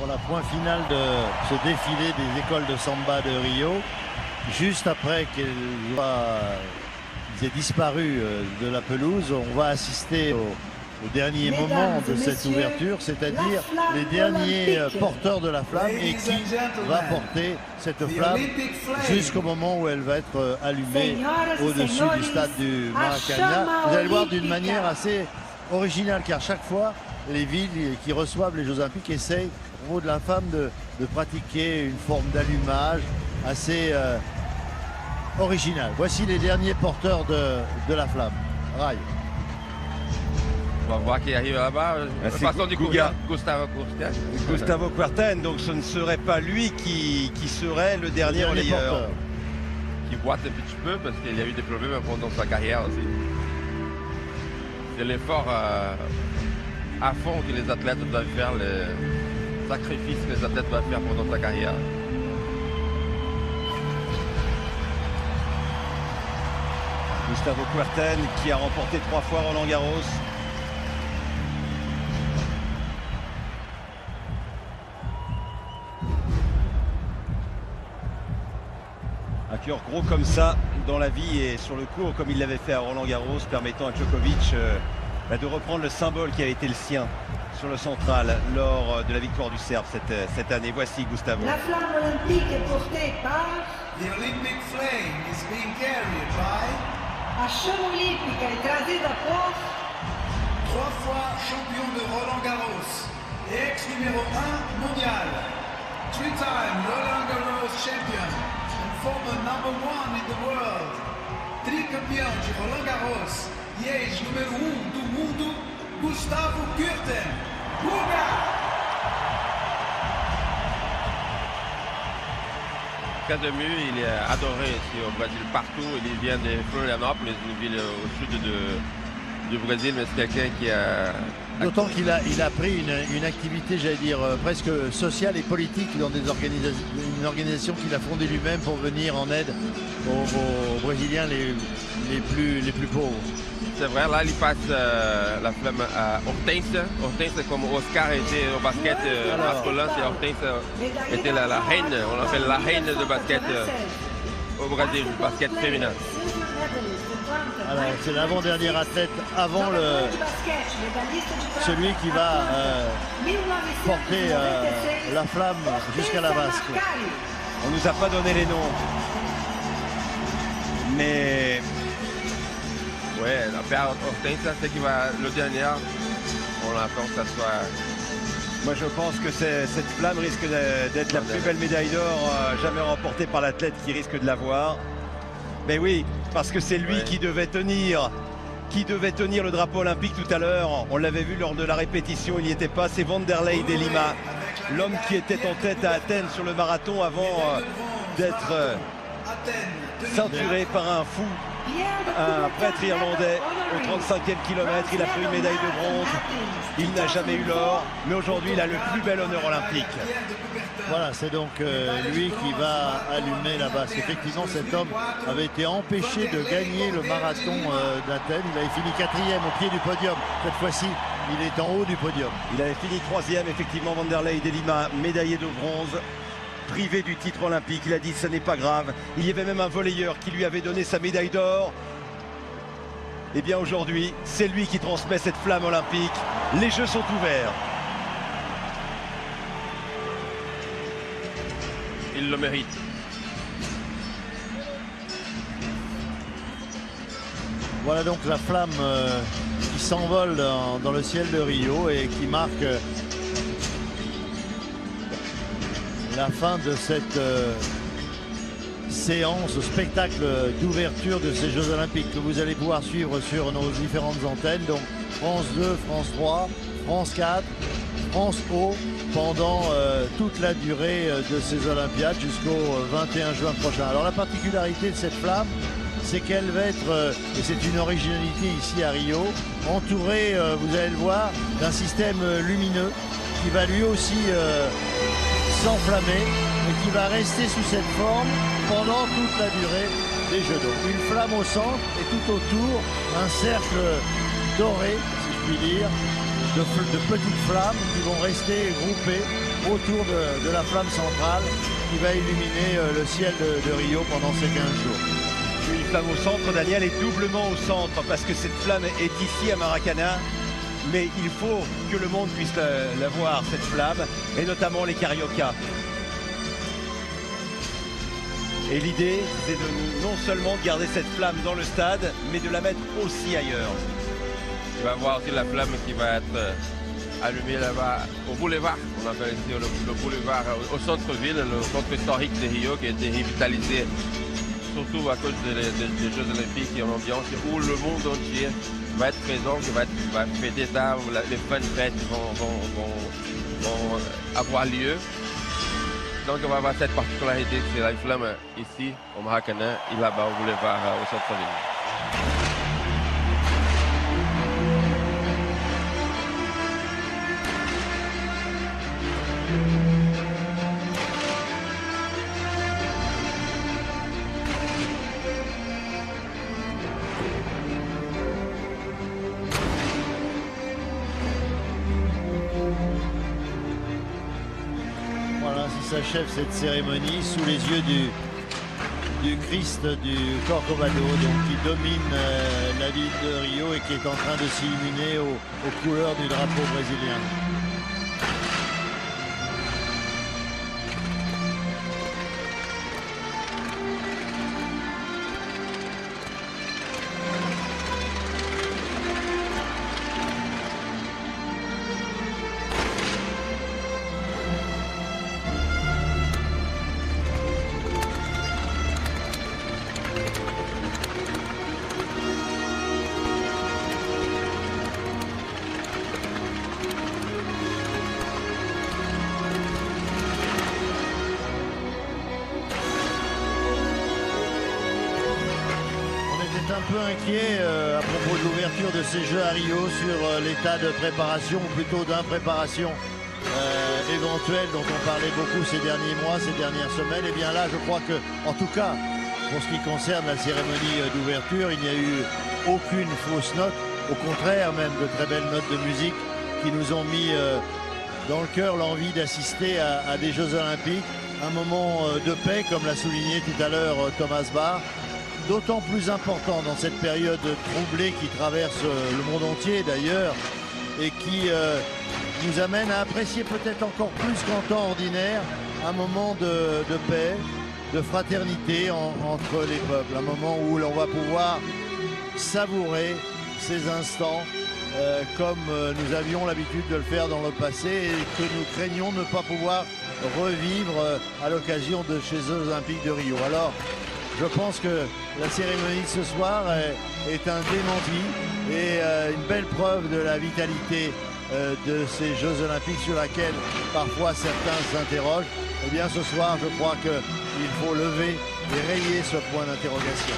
Voilà, point final de ce défilé des écoles de samba de Rio. Juste après qu'ils aient disparu de la pelouse, on va assister au dernier moment de cette ouverture, c'est-à-dire les derniers porteurs de la flamme et qui va porter cette flamme jusqu'au moment où elle va être allumée au-dessus du stade du Maracanã. Vous allez le voir d'une manière assez originale, car chaque fois, les villes qui reçoivent les Jeux Olympiques essayent, au niveau de la flamme, de pratiquer une forme d'allumage assez originale. Voici les derniers porteurs de la flamme. Rai. On va voir qui arrive là-bas. Façon du Gustavo Kuerten. Gustavo Kuerten, donc ce ne serait pas lui qui serait le dernier relayeur. Qui boite un petit peu parce qu'il a eu des problèmes pendant sa carrière aussi. C'est l'effort à fond que les athlètes doivent faire, le sacrifice que les athlètes doivent faire pendant sa carrière. Gustavo Kuerten qui a remporté 3 fois Roland-Garros. Un cœur gros comme ça dans la vie et sur le court comme il l'avait fait à Roland-Garros, permettant à Djokovic de reprendre le symbole qui a été le sien sur le central lors de la victoire du Serbe cette année. Voici Gustavo. La flamme olympique est portée par... The Olympic flame is being carried by... La chame olympique écrasée d'approche. 3 fois champion de Roland-Garros et ex-numéro 1 mondial. 3-time Roland-Garros champion and former number 1 in the world. Tricampeão de Roland-Garros e ex-número 1 do mundo, Gustavo Kuerten. Guga! Cademu, il est adoré ici au Brésil partout. Il vient de Florianópolis, une ville au sud du Brésil, mais c'est quelqu'un qui a... D'autant qu'il a pris une activité, j'allais dire, presque sociale et politique dans une organisation qu'il a fondée lui-même pour venir en aide aux Brésiliens les plus pauvres. C'est vrai, là, il passe la flamme à Hortense. Hortense, comme Oscar était au basket masculin, c'est Hortense était la reine, on l'appelle la reine de basket au Brésil, basket féminin. Alors, c'est l'avant-dernier athlète avant celui qui va porter la flamme jusqu'à la vasque. On nous a pas donné les noms. Mais... Ouais, la paire Hortense, c'est qui va le dernier. On attend que ça soit... Moi je pense que cette flamme risque d'être la plus belle médaille d'or jamais remportée par l'athlète qui risque de l'avoir. Mais oui, parce que c'est lui qui devait tenir le drapeau olympique tout à l'heure. On l'avait vu lors de la répétition, il n'y était pas. C'est Vanderlei de Lima, l'homme qui était en tête à Athènes sur le marathon avant d'être ceinturé par un fou, un prêtre irlandais au 35e kilomètre. Il a pris une médaille de bronze, il n'a jamais eu l'or, mais aujourd'hui il a le plus bel honneur olympique. Voilà, c'est donc lui qui va allumer la vasque. Effectivement, cet homme avait été empêché de gagner le marathon d'Athènes. Il avait fini 4e au pied du podium. Cette fois-ci, il est en haut du podium. Il avait fini 3e, effectivement, Vanderlei de Lima, médaillé de bronze, privé du titre olympique. Il a dit ce n'est pas grave. Il y avait même un volleyeur qui lui avait donné sa médaille d'or. Et bien aujourd'hui, c'est lui qui transmet cette flamme olympique. Les Jeux sont ouverts. Il le mérite. Voilà donc la flamme qui s'envole dans le ciel de Rio et qui marque la fin de cette séance, spectacle d'ouverture de ces Jeux Olympiques que vous allez pouvoir suivre sur nos différentes antennes. Donc France 2, France 3, France 4, France O pendant toute la durée de ces Olympiades jusqu'au 21 juin prochain. Alors la particularité de cette flamme, c'est qu'elle va être, et c'est une originalité ici à Rio, entourée, vous allez le voir, d'un système lumineux qui va lui aussi s'enflammer et qui va rester sous cette forme pendant toute la durée des Jeux d'eau. Une flamme au centre et tout autour un cercle doré, si je puis dire, de petites flammes qui vont rester groupées autour de la flamme centrale qui va illuminer le ciel de Rio pendant ces 15 jours. Une flamme au centre, Daniel, est doublement au centre parce que cette flamme est ici à Maracana. Mais il faut que le monde puisse la voir, cette flamme, et notamment les cariocas. Et l'idée, c'est de non seulement de garder cette flamme dans le stade, mais de la mettre aussi ailleurs. Tu vas voir aussi la flamme qui va être allumée là-bas au boulevard. On appelle ici le boulevard au centre-ville, le centre historique de Rio qui a été revitalisé surtout à cause des Jeux Olympiques et en ambiance où le monde entier va être présent, qui va fêter ça, où les fun fêtes vont avoir lieu. Donc on va avoir cette particularité, c'est la flamme ici au Maracana et là-bas au boulevard au centre-ville. Voilà, si s'achève cette cérémonie sous les yeux du Christ du Corcovado, donc qui domine la ville de Rio et qui est en train de s'illuminer aux couleurs du drapeau brésilien. Un peu inquiet à propos de l'ouverture de ces Jeux à Rio sur l'état de préparation, ou plutôt d'impréparation éventuelle dont on parlait beaucoup ces derniers mois, ces dernières semaines. Et bien là, je crois que, en tout cas, pour ce qui concerne la cérémonie d'ouverture, il n'y a eu aucune fausse note, au contraire même de très belles notes de musique qui nous ont mis dans le cœur l'envie d'assister à des Jeux Olympiques, un moment de paix, comme l'a souligné tout à l'heure Thomas Bach, d'autant plus important dans cette période troublée qui traverse le monde entier d'ailleurs et qui nous amène à apprécier peut-être encore plus qu'en temps ordinaire un moment de paix, de fraternité entre les peuples, un moment où l'on va pouvoir savourer ces instants comme nous avions l'habitude de le faire dans le passé et que nous craignons ne pas pouvoir revivre à l'occasion de ces Jeux Olympiques de Rio. Alors, je pense que la cérémonie de ce soir est un démenti et une belle preuve de la vitalité de ces Jeux Olympiques sur laquelle parfois certains s'interrogent. Eh bien ce soir, je crois qu'il faut lever et rayer ce point d'interrogation.